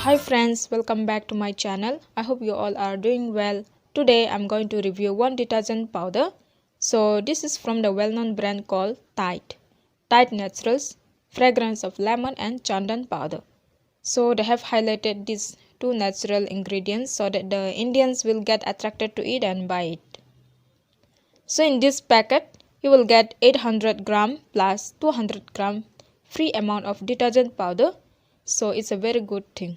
Hi friends, welcome back to my channel. I hope you all are doing well. Today I'm going to review one detergent powder. So this is from the well-known brand called Tide. Tide Naturals, fragrance of lemon and Chandan powder. So they have highlighted these two natural ingredients so that the Indians will get attracted to it and buy it. So in this packet, you will get 800 gram plus 200 gram free amount of detergent powder. So it's a very good thing.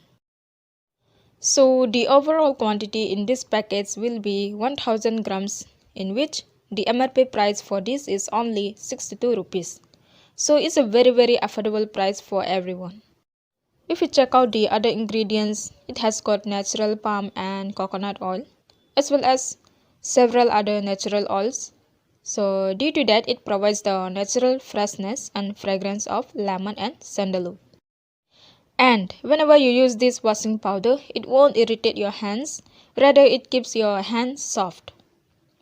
So the overall quantity in this package will be 1000 grams, in which the MRP price for this is only 62 rupees. So it's a very affordable price for everyone. If you check out the other ingredients, it has got natural palm and coconut oil, as well as several other natural oils. So due to that, it provides the natural freshness and fragrance of lemon and sandalwood. And whenever you use this washing powder, it won't irritate your hands, rather it keeps your hands soft.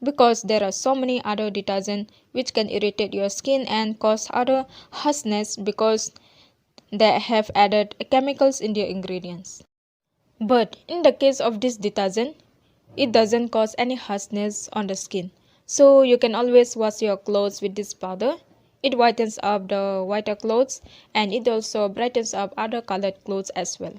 Because there are so many other detergents which can irritate your skin and cause other harshness because they have added chemicals in their ingredients. But in the case of this detergent, it doesn't cause any harshness on the skin. So you can always wash your clothes with this powder. It whitens up the whiter clothes and it also brightens up other colored clothes as well.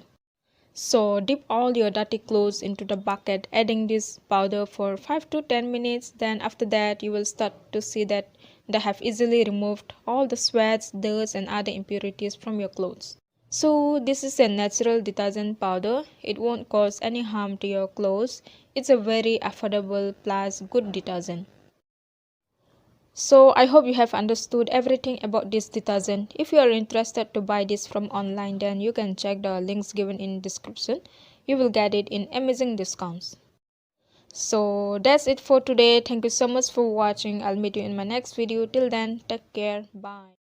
So dip all your dirty clothes into the bucket, adding this powder for 5 to 10 minutes. Then after that you will start to see that they have easily removed all the sweats, dust and other impurities from your clothes. So this is a natural detergent powder. It won't cause any harm to your clothes. It's a very affordable plus good detergent. So I hope you have understood everything about this detergent. If you are interested to buy this from online, then you can check the links given in description. You will get it in amazing discounts. So that's it for today. Thank you so much for watching. I'll meet you in my next video. Till then, take care. Bye.